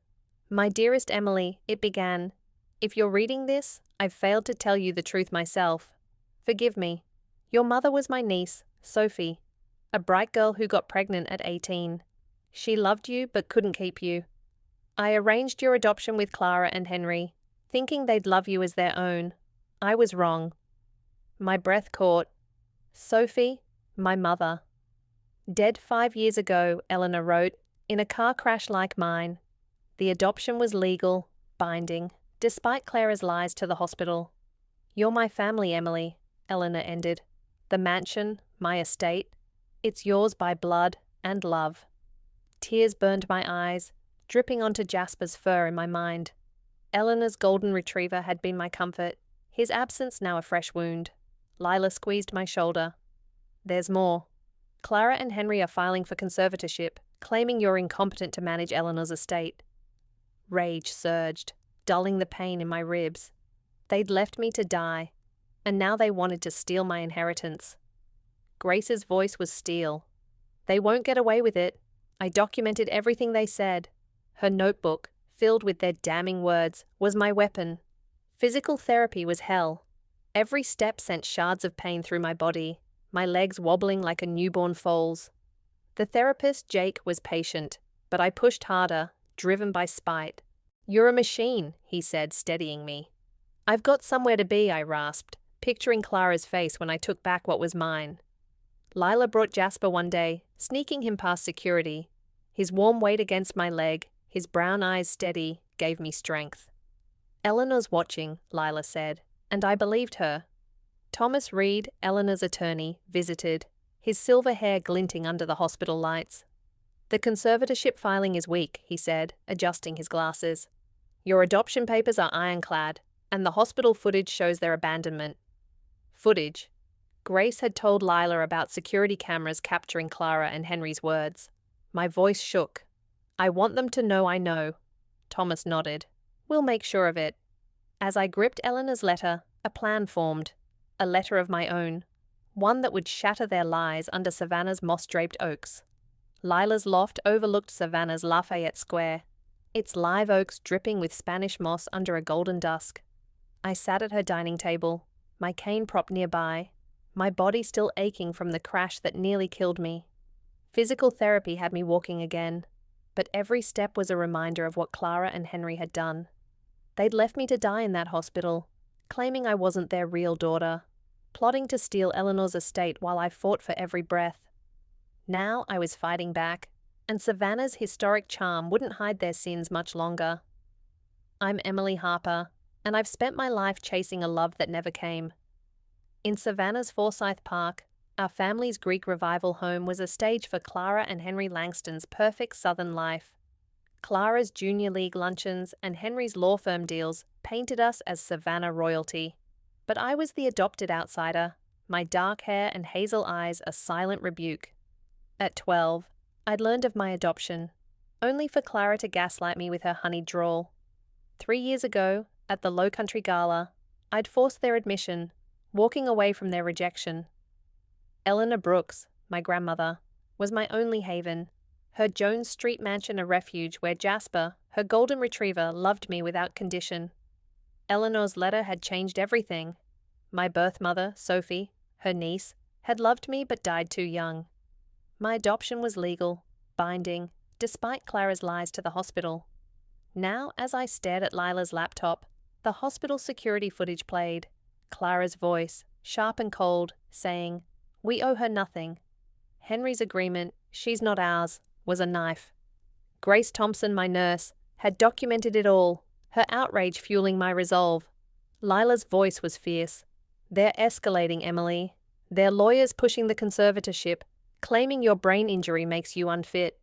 "My dearest Emily," it began. "If you're reading this, I've failed to tell you the truth myself. Forgive me. Your mother was my niece, Sophie, a bright girl who got pregnant at 18. She loved you but couldn't keep you. I arranged your adoption with Clara and Henry, thinking they'd love you as their own. I was wrong." My breath caught. Sophie, my mother. "Dead 5 years ago," Eleanor wrote, "in a car crash like mine. The adoption was legal, binding, despite Clara's lies to the hospital. You're my family, Emily," Eleanor ended. "The mansion, my estate, it's yours by blood and love." Tears burned my eyes, dripping onto Jasper's fur in my mind. Eleanor's golden retriever had been my comfort, his absence now a fresh wound. Lila squeezed my shoulder. "There's more. Clara and Henry are filing for conservatorship, claiming you're incompetent to manage Eleanor's estate." Rage surged, dulling the pain in my ribs. They'd left me to die, and now they wanted to steal my inheritance. Grace's voice was steel. "They won't get away with it. I documented everything they said. Her notebook, filled with their damning words, was my weapon. Physical therapy was hell. Every step sent shards of pain through my body, my legs wobbling like a newborn foal's. The therapist, Jake, was patient, but I pushed harder, driven by spite. "You're a machine," he said, steadying me. "I've got somewhere to be," I rasped, picturing Clara's face when I took back what was mine. Lila brought Jasper one day, sneaking him past security. His warm weight against my leg, his brown eyes steady, gave me strength. "Eleanor's watching," Lila said, and I believed her. Thomas Reed, Eleanor's attorney, visited, his silver hair glinting under the hospital lights. "The conservatorship filing is weak," he said, adjusting his glasses. "Your adoption papers are ironclad, and the hospital footage shows their abandonment." Footage. Grace had told Lila about security cameras capturing Clara and Henry's words. My voice shook. "I want them to know I know." Thomas nodded. "We'll make sure of it." As I gripped Eleanor's letter, a plan formed. A letter of my own. One that would shatter their lies under Savannah's moss-draped oaks. Lila's loft overlooked Savannah's Lafayette Square, its live oaks dripping with Spanish moss under a golden dusk. I sat at her dining table, my cane propped nearby, my body still aching from the crash that nearly killed me. Physical therapy had me walking again, but every step was a reminder of what Clara and Henry had done. They'd left me to die in that hospital, claiming I wasn't their real daughter, plotting to steal Eleanor's estate while I fought for every breath. Now I was fighting back, and Savannah's historic charm wouldn't hide their sins much longer. I'm Emily Harper, and I've spent my life chasing a love that never came. In Savannah's Forsyth Park, our family's Greek revival home was a stage for Clara and Henry Langston's perfect Southern life. Clara's junior league luncheons and Henry's law firm deals painted us as Savannah royalty. But I was the adopted outsider, my dark hair and hazel eyes a silent rebuke. At 12, I'd learned of my adoption, only for Clara to gaslight me with her honeyed drawl. 3 years ago, at the Low Country Gala, I'd forced their admission, walking away from their rejection. Eleanor Brooks, my grandmother, was my only haven, her Jones Street mansion a refuge where Jasper, her golden retriever, loved me without condition. Eleanor's letter had changed everything. My birth mother, Sophie, her niece, had loved me but died too young. My adoption was legal, binding, despite Clara's lies to the hospital. Now, as I stared at Lila's laptop, the hospital security footage played. Clara's voice, sharp and cold, saying, "We owe her nothing." Henry's agreement, "She's not ours," was a knife. Grace Thompson, my nurse, had documented it all, her outrage fueling my resolve. Lila's voice was fierce. "They're escalating, Emily. Their lawyers pushing the conservatorship, claiming your brain injury makes you unfit."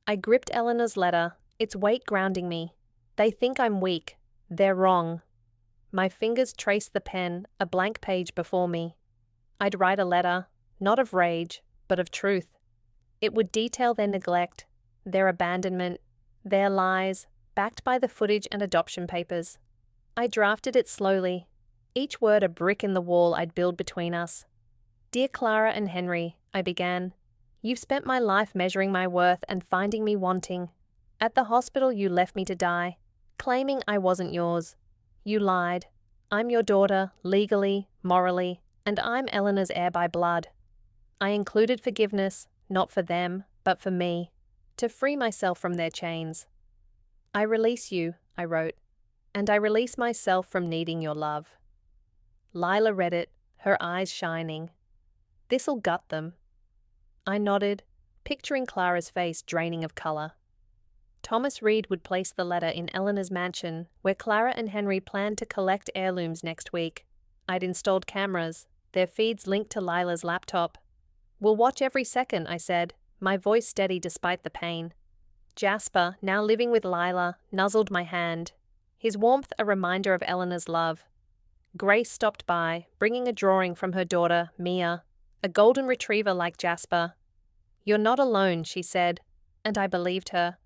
I gripped Eleanor's letter, its weight grounding me. They think I'm weak. They're wrong. My fingers traced the pen, a blank page before me. I'd write a letter, not of rage, but of truth. It would detail their neglect, their abandonment, their lies, backed by the footage and adoption papers. I drafted it slowly, each word a brick in the wall I'd build between us. "Dear Clara and Henry," I began, "you've spent my life measuring my worth and finding me wanting. At the hospital you left me to die, claiming I wasn't yours. You lied. I'm your daughter, legally, morally, and I'm Eleanor's heir by blood. I included forgiveness, not for them, but for me, to free myself from their chains. I release you," I wrote, "and I release myself from needing your love." Lila read it, her eyes shining. "This'll gut them." I nodded, picturing Clara's face draining of colour. Thomas Reed would place the letter in Eleanor's mansion, where Clara and Henry planned to collect heirlooms next week. I'd installed cameras, their feeds linked to Lila's laptop. "We'll watch every second," I said, my voice steady despite the pain. Jasper, now living with Lila, nuzzled my hand, his warmth a reminder of Eleanor's love. Grace stopped by, bringing a drawing from her daughter, Mia, a golden retriever like Jasper. "You're not alone," she said, and I believed her.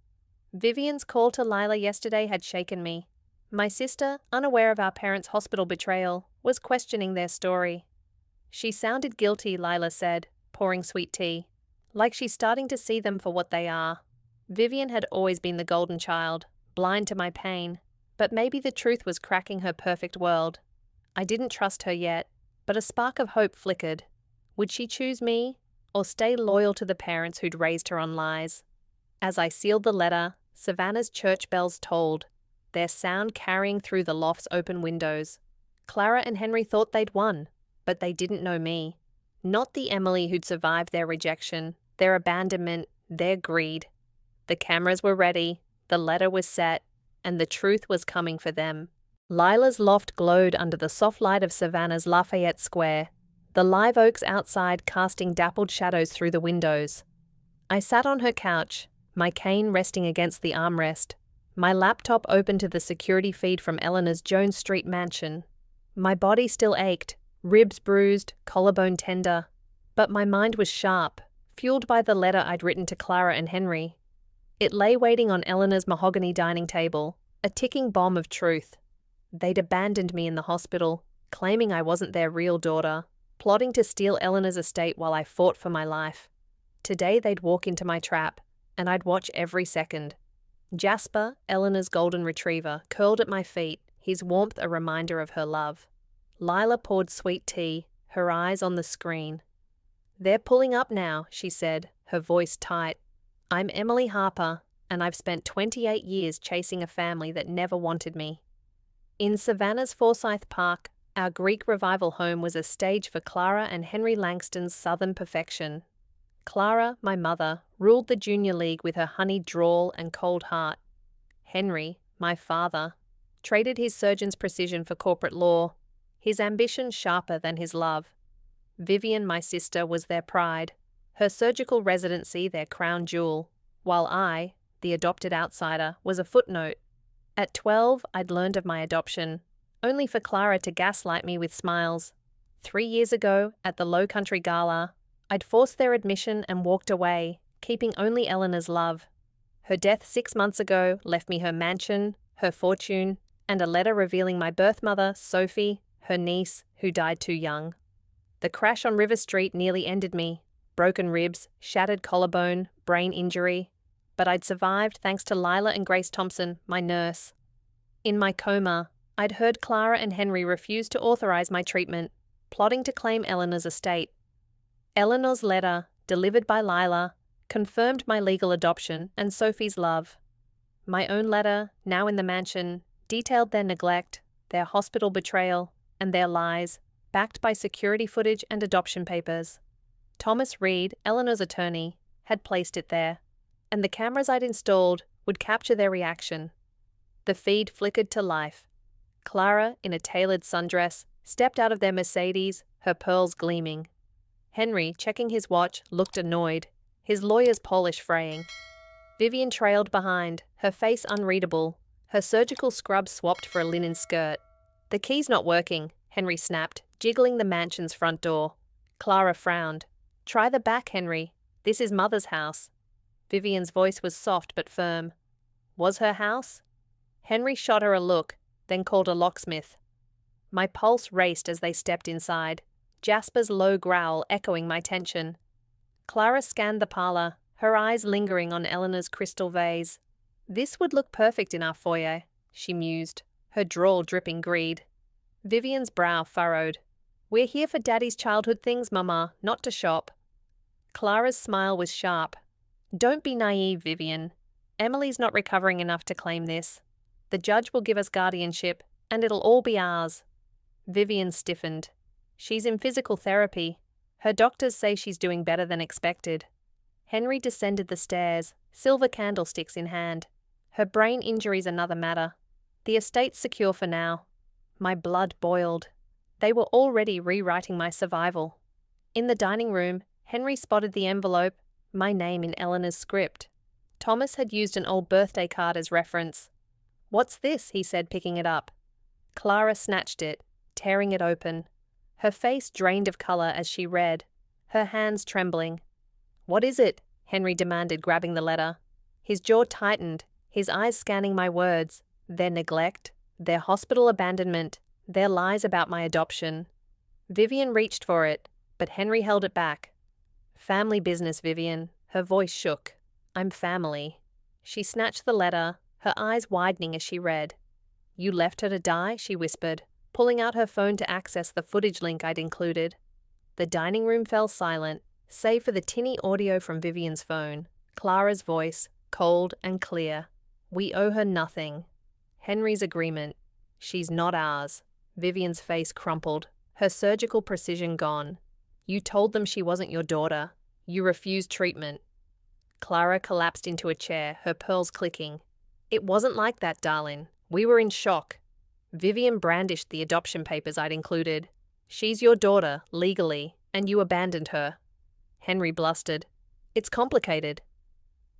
Vivian's call to Lila yesterday had shaken me. My sister, unaware of our parents' hospital betrayal, was questioning their story. "She sounded guilty," Lila said, pouring sweet tea, "like she's starting to see them for what they are." Vivian had always been the golden child, blind to my pain, but maybe the truth was cracking her perfect world. I didn't trust her yet, but a spark of hope flickered. Would she choose me, or stay loyal to the parents who'd raised her on lies? As I sealed the letter, Savannah's church bells tolled, their sound carrying through the loft's open windows. Clara and Henry thought they'd won, but they didn't know me. Not the Emily who'd survived their rejection, their abandonment, their greed. The cameras were ready, the letter was set, and the truth was coming for them. Lila's loft glowed under the soft light of Savannah's Lafayette Square, the live oaks outside casting dappled shadows through the windows. I sat on her couch, my cane resting against the armrest, my laptop open to the security feed from Eleanor's Jones Street mansion. My body still ached, ribs bruised, collarbone tender, but my mind was sharp, fueled by the letter I'd written to Clara and Henry. It lay waiting on Eleanor's mahogany dining table, a ticking bomb of truth. They'd abandoned me in the hospital, claiming I wasn't their real daughter, plotting to steal Eleanor's estate while I fought for my life. Today they'd walk into my trap, and I'd watch every second. Jasper, Eleanor's golden retriever, curled at my feet, his warmth a reminder of her love. Lila poured sweet tea, her eyes on the screen. "They're pulling up now," she said, her voice tight. "I'm Emily Harper, and I've spent 28 years chasing a family that never wanted me." In Savannah's Forsyth Park, our Greek revival home was a stage for Clara and Henry Langston's southern perfection. Clara, my mother, ruled the junior league with her honeyed drawl and cold heart. Henry, my father, traded his surgeon's precision for corporate law, his ambition sharper than his love. Vivian, my sister, was their pride, her surgical residency their crown jewel, while I, the adopted outsider, was a footnote. At 12, I'd learned of my adoption, only for Clara to gaslight me with smiles. 3 years ago, at the Low Country Gala, I'd forced their admission and walked away, keeping only Eleanor's love. Her death 6 months ago left me her mansion, her fortune, and a letter revealing my birth mother, Sophie, her niece, who died too young. The crash on River Street nearly ended me. Broken ribs, shattered collarbone, brain injury. But I'd survived thanks to Lila and Grace Thompson, my nurse. In my coma, I'd heard Clara and Henry refuse to authorize my treatment, plotting to claim Eleanor's estate. Eleanor's letter, delivered by Lila, confirmed my legal adoption and Sophie's love. My own letter, now in the mansion, detailed their neglect, their hospital betrayal, and their lies, backed by security footage and adoption papers. Thomas Reed, Eleanor's attorney, had placed it there, and the cameras I'd installed would capture their reaction. The feed flickered to life. Clara, in a tailored sundress, stepped out of their Mercedes, her pearls gleaming. Henry, checking his watch, looked annoyed, his lawyer's polish fraying. Vivian trailed behind, her face unreadable, her surgical scrub swapped for a linen skirt. "The key's not working," Henry snapped, jiggling the mansion's front door. Clara frowned. "Try the back, Henry. This is Mother's house." Vivian's voice was soft but firm. Was her house? Henry shot her a look, then called a locksmith. My pulse raced as they stepped inside, Jasper's low growl echoing my tension. Clara scanned the parlour, her eyes lingering on Eleanor's crystal vase. "This would look perfect in our foyer," she mused, her drawl dripping greed. Vivian's brow furrowed. "We're here for Daddy's childhood things, Mama, not to shop." Clara's smile was sharp. "Don't be naive, Vivian. Emily's not recovering enough to claim this. The judge will give us guardianship, and it'll all be ours." Vivian stiffened. "She's in physical therapy. Her doctors say she's doing better than expected." Henry descended the stairs, silver candlesticks in hand. "Her brain injury's another matter. The estate's secure for now." My blood boiled. They were already rewriting my survival. In the dining room, Henry spotted the envelope, my name in Eleanor's script. Thomas had used an old birthday card as reference. "What's this?" he said, picking it up. Clara snatched it, tearing it open. Her face drained of colour as she read, her hands trembling. "What is it?" Henry demanded, grabbing the letter. His jaw tightened, his eyes scanning my words, their neglect, their hospital abandonment, their lies about my adoption. Vivian reached for it, but Henry held it back. "Family business, Vivian." Her voice shook. "I'm family." She snatched the letter, her eyes widening as she read. "You left her to die?" she whispered, pulling out her phone to access the footage link I'd included. The dining room fell silent, save for the tinny audio from Vivian's phone. Clara's voice, cold and clear. "We owe her nothing." Henry's agreement. "She's not ours." Vivian's face crumpled, her surgical precision gone. "You told them she wasn't your daughter. You refused treatment." Clara collapsed into a chair, her pearls clicking. "It wasn't like that, darling. We were in shock." Vivian brandished the adoption papers I'd included. "She's your daughter, legally, and you abandoned her." Henry blustered. "It's complicated."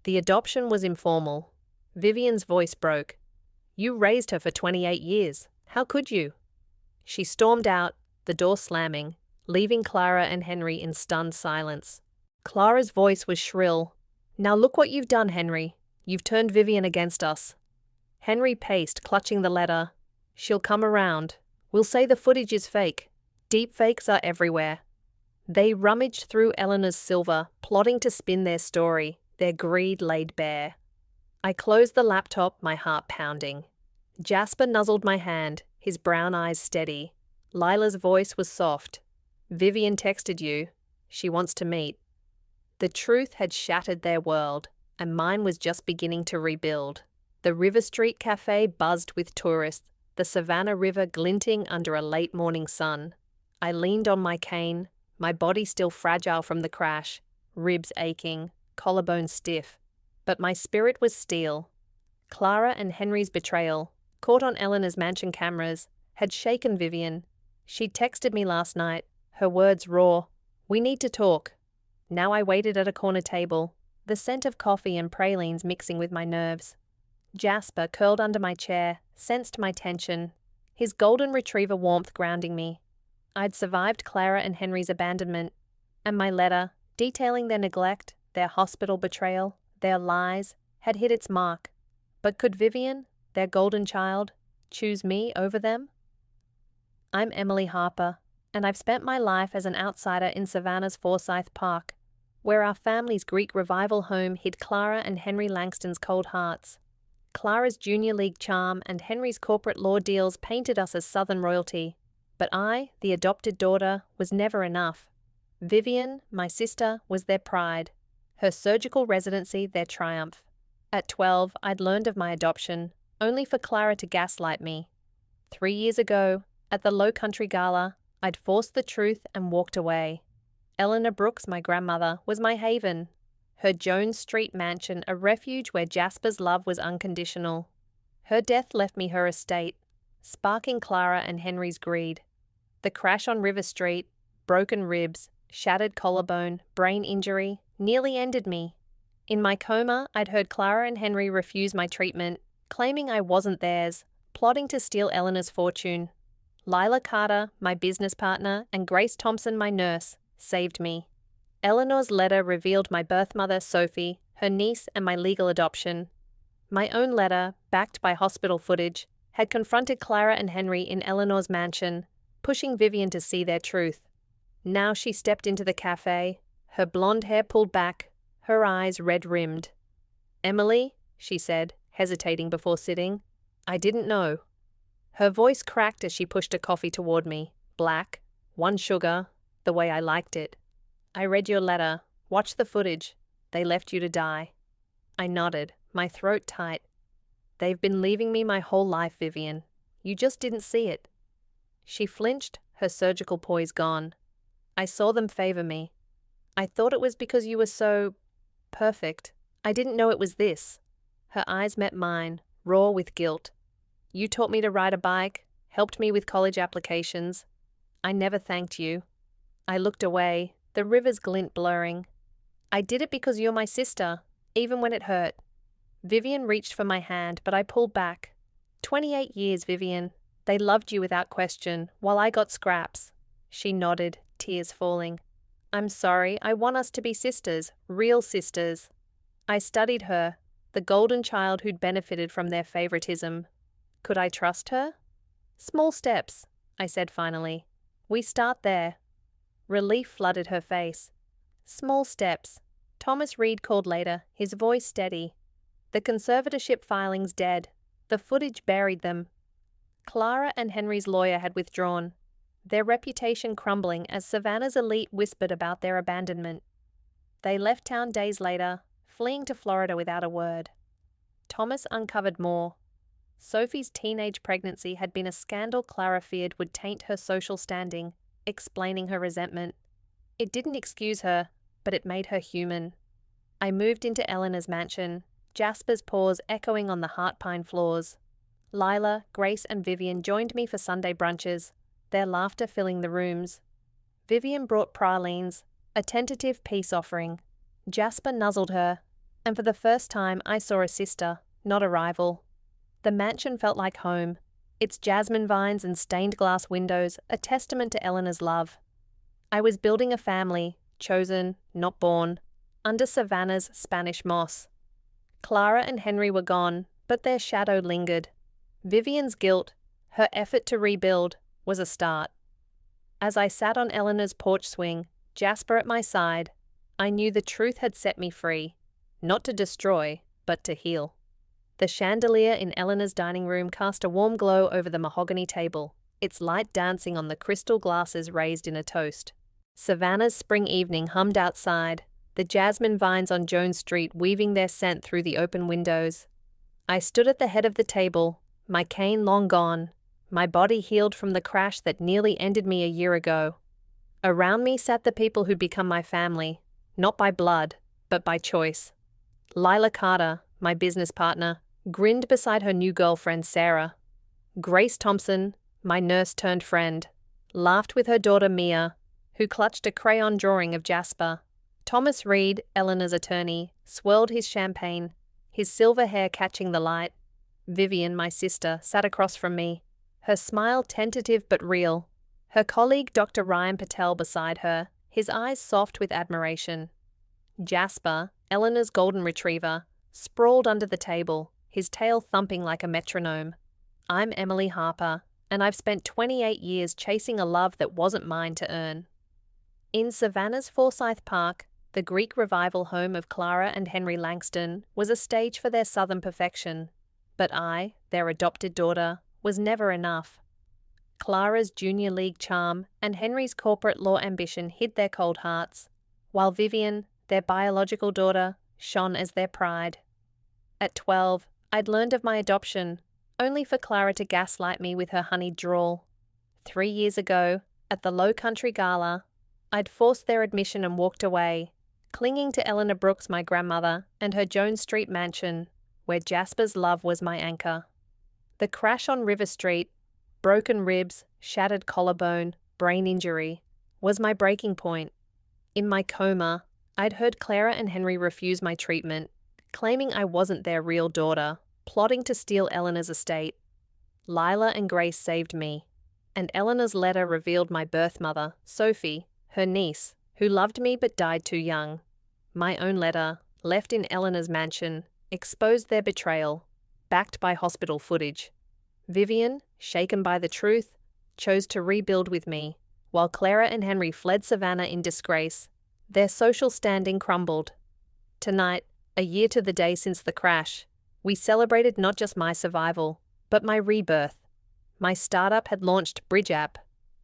The adoption was informal. Vivian's voice broke. "You raised her for 28 years. How could you?" She stormed out, the door slamming, leaving Clara and Henry in stunned silence. Clara's voice was shrill. "Now look what you've done, Henry. You've turned Vivian against us." Henry paced, clutching the letter. "She'll come around. We'll say the footage is fake. Deep fakes are everywhere." They rummaged through Eleanor's silver, plotting to spin their story, their greed laid bare. I closed the laptop, my heart pounding. Jasper nuzzled my hand, his brown eyes steady. Lila's voice was soft. "Vivian texted you. She wants to meet." The truth had shattered their world, and mine was just beginning to rebuild. The River Street Cafe buzzed with tourists, the Savannah River glinting under a late morning sun. I leaned on my cane, my body still fragile from the crash, ribs aching, collarbone stiff. But my spirit was steel. Clara and Henry's betrayal, caught on Eleanor's mansion cameras, had shaken Vivian. She'd texted me last night, her words raw. "We need to talk." Now I waited at a corner table, the scent of coffee and pralines mixing with my nerves. Jasper, curled under my chair, sensed my tension, his golden retriever warmth grounding me. I'd survived Clara and Henry's abandonment, and my letter, detailing their neglect, their hospital betrayal, their lies, had hit its mark. But could Vivian, their golden child, choose me over them? I'm Emily Harper, and I've spent my life as an outsider in Savannah's Forsyth Park, where our family's Greek revival home hid Clara and Henry Langston's cold hearts. Clara's junior league charm and Henry's corporate law deals painted us as Southern royalty, but I, the adopted daughter, was never enough. Vivian, my sister, was their pride. her surgical residency their triumph. At 12, I'd learned of my adoption, only for Clara to gaslight me. 3 years ago, at the Low Country Gala, I'd forced the truth and walked away. Eleanor Brooks, my grandmother, was my haven. Her Jones Street mansion a refuge where Jasper's love was unconditional. Her death left me her estate, sparking Clara and Henry's greed. The crash on River Street, broken ribs, shattered collarbone, brain injury, nearly ended me. In my coma, I'd heard Clara and Henry refuse my treatment, claiming I wasn't theirs, plotting to steal Eleanor's fortune. Lila Carter, my business partner, and Grace Thompson, my nurse, saved me. Eleanor's letter revealed my birth mother, Sophie, her niece, and my legal adoption. My own letter, backed by hospital footage, had confronted Clara and Henry in Eleanor's mansion, pushing Vivian to see their truth. Now she stepped into the cafe, her blonde hair pulled back, her eyes red-rimmed. "Emily," she said, hesitating before sitting, "I didn't know." Her voice cracked as she pushed a coffee toward me, black, 1 sugar, the way I liked it. "I read your letter. Watch the footage. They left you to die." I nodded, my throat tight. "They've been leaving me my whole life, Vivian. You just didn't see it." She flinched, her surgical poise gone. "I saw them favor me. I thought it was because you were so perfect. I didn't know it was this." Her eyes met mine, raw with guilt. "You taught me to ride a bike, helped me with college applications. I never thanked you." I looked away, the river's glint blurring. "I did it because you're my sister, even when it hurt." Vivian reached for my hand, but I pulled back. 28 years, Vivian. They loved you without question, while I got scraps." She nodded, tears falling. "I'm sorry, I want us to be sisters, real sisters." I studied her, the golden child who'd benefited from their favoritism. Could I trust her? "Small steps," I said finally. "We start there." Relief flooded her face. "Small steps." Thomas Reed called later, his voice steady. "The conservatorship filings dead. The footage buried them." Clara and Henry's lawyer had withdrawn, their reputation crumbling as Savannah's elite whispered about their abandonment. They left town days later, fleeing to Florida without a word. Thomas uncovered more. Sophie's teenage pregnancy had been a scandal Clara feared would taint her social standing, explaining her resentment. It didn't excuse her, but it made her human. I moved into Eleanor's mansion, Jasper's paws echoing on the heart pine floors. Lila, Grace, and Vivian joined me for Sunday brunches, their laughter filling the rooms. Vivian brought pralines, a tentative peace offering. Jasper nuzzled her, and for the first time I saw a sister, not a rival. The mansion felt like home, its jasmine vines and stained glass windows a testament to Eleanor's love. I was building a family, chosen, not born, under Savannah's Spanish moss. Clara and Henry were gone, but their shadow lingered. Vivian's guilt, her effort to rebuild, was a start. As I sat on Eleanor's porch swing, Jasper at my side, I knew the truth had set me free, not to destroy, but to heal. The chandelier in Eleanor's dining room cast a warm glow over the mahogany table, its light dancing on the crystal glasses raised in a toast. Savannah's spring evening hummed outside, the jasmine vines on Jones Street weaving their scent through the open windows. I stood at the head of the table, my cane long gone, my body healed from the crash that nearly ended me a year ago. Around me sat the people who'd become my family, not by blood, but by choice. Lila Carter, my business partner, grinned beside her new girlfriend, Sarah. Grace Thompson, my nurse-turned-friend, laughed with her daughter, Mia, who clutched a crayon drawing of Jasper. Thomas Reed, Eleanor's attorney, swirled his champagne, his silver hair catching the light. Vivian, my sister, sat across from me, her smile tentative but real. Her colleague, Dr. Ryan Patel, beside her, his eyes soft with admiration. Jasper, Eleanor's golden retriever, sprawled under the table, his tail thumping like a metronome. I'm Emily Harper, and I've spent 28 years chasing a love that wasn't mine to earn. In Savannah's Forsyth Park, the Greek revival home of Clara and Henry Langston was a stage for their southern perfection. But I, their adopted daughter, was never enough. Clara's junior league charm and Henry's corporate law ambition hid their cold hearts, while Vivian, Their biological daughter shone as their pride. At 12, I'd learned of my adoption, only for Clara to gaslight me with her honeyed drawl. 3 years ago, at the Low Country Gala, I'd forced their admission and walked away, clinging to Eleanor Brooks, my grandmother, and her Jones Street mansion, where Jasper's love was my anchor. The crash on River Street, broken ribs, shattered collarbone, brain injury, was my breaking point. In my coma, I'd heard Clara and Henry refuse my treatment, claiming I wasn't their real daughter, plotting to steal Eleanor's estate. Lila and Grace saved me, and Eleanor's letter revealed my birth mother, Sophie, her niece, who loved me but died too young. My own letter, left in Eleanor's mansion, exposed their betrayal, backed by hospital footage. Vivian, shaken by the truth, chose to rebuild with me, while Clara and Henry fled Savannah in disgrace. Their social standing crumbled. Tonight, a year to the day since the crash, we celebrated not just my survival, but my rebirth. My startup had launched Bridge App,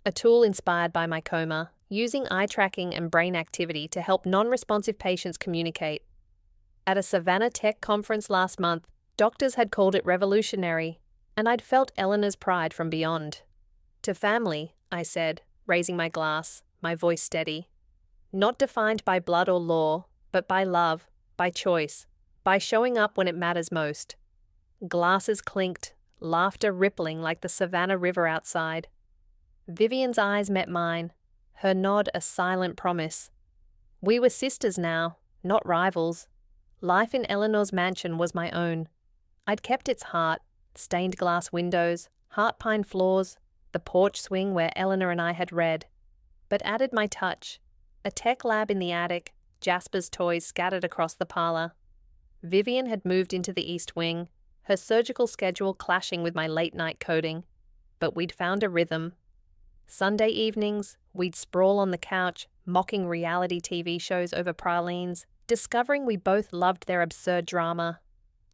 a tool inspired by my coma, using eye tracking and brain activity to help non-responsive patients communicate. At a Savannah Tech conference last month, doctors had called it revolutionary, and I'd felt Eleanor's pride from beyond. To family, I said, raising my glass, my voice steady. Not defined by blood or law, but by love, by choice, by showing up when it matters most. Glasses clinked, laughter rippling like the Savannah River outside. Vivian's eyes met mine, her nod a silent promise. We were sisters now, not rivals. Life in Eleanor's mansion was my own. I'd kept its heart, stained glass windows, heart pine floors, the porch swing where Eleanor and I had read, but added my touch, a tech lab in the attic, Jasper's toys scattered across the parlor. Vivian had moved into the East Wing, her surgical schedule clashing with my late-night coding, but we'd found a rhythm. Sunday evenings, we'd sprawl on the couch, mocking reality TV shows over pralines, discovering we both loved their absurd drama.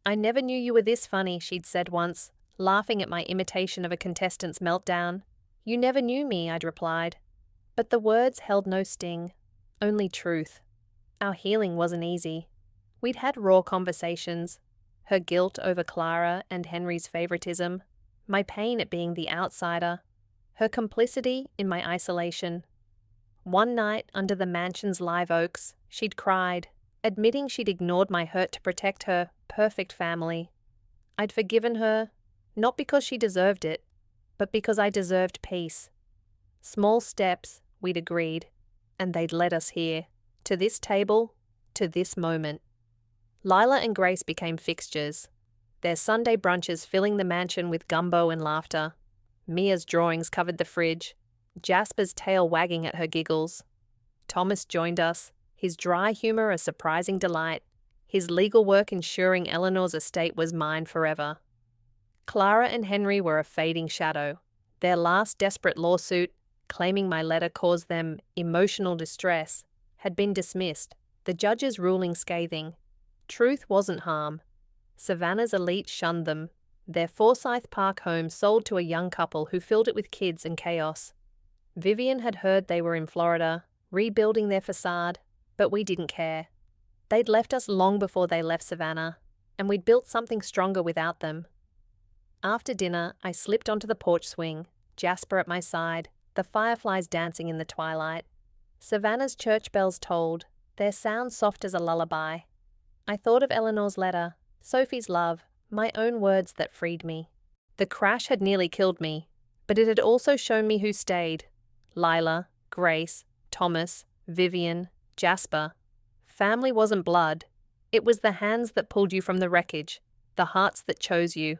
I never knew you were this funny, she'd said once, laughing at my imitation of a contestant's meltdown. You never knew me, I'd replied. But the words held no sting, only truth. Our healing wasn't easy. We'd had raw conversations, her guilt over Clara and Henry's favoritism, my pain at being the outsider, her complicity in my isolation. One night under the mansion's live oaks, she'd cried, admitting she'd ignored my hurt to protect her perfect family. I'd forgiven her, not because she deserved it, but because I deserved peace. Small steps, we'd agreed, and they'd led us here, to this table, to this moment. Lila and Grace became fixtures, their Sunday brunches filling the mansion with gumbo and laughter. Mia's drawings covered the fridge, Jasper's tail wagging at her giggles. Thomas joined us, his dry humour a surprising delight, his legal work ensuring Eleanor's estate was mine forever. Clara and Henry were a fading shadow. Their last desperate lawsuit, claiming my letter caused them emotional distress, had been dismissed, the judge's ruling scathing. Truth wasn't harm. Savannah's elite shunned them, their Forsyth Park home sold to a young couple who filled it with kids and chaos. Vivian had heard they were in Florida, rebuilding their facade, but we didn't care. They'd left us long before they left Savannah, and we'd built something stronger without them. After dinner, I slipped onto the porch swing, Jasper at my side, the fireflies dancing in the twilight. Savannah's church bells tolled, their sound soft as a lullaby. I thought of Eleanor's letter, Sophie's love, my own words that freed me. The crash had nearly killed me, but it had also shown me who stayed. Lila, Grace, Thomas, Vivian, Jasper. Family wasn't blood. It was the hands that pulled you from the wreckage, the hearts that chose you.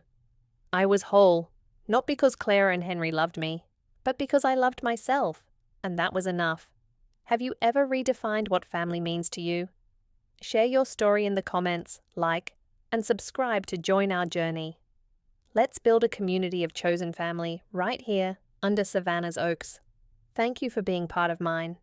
I was whole, not because Clara and Henry loved me, but because I loved myself, and that was enough. Have you ever redefined what family means to you? Share your story in the comments, like, and subscribe to join our journey. Let's build a community of chosen family right here under Savannah's oaks. Thank you for being part of mine.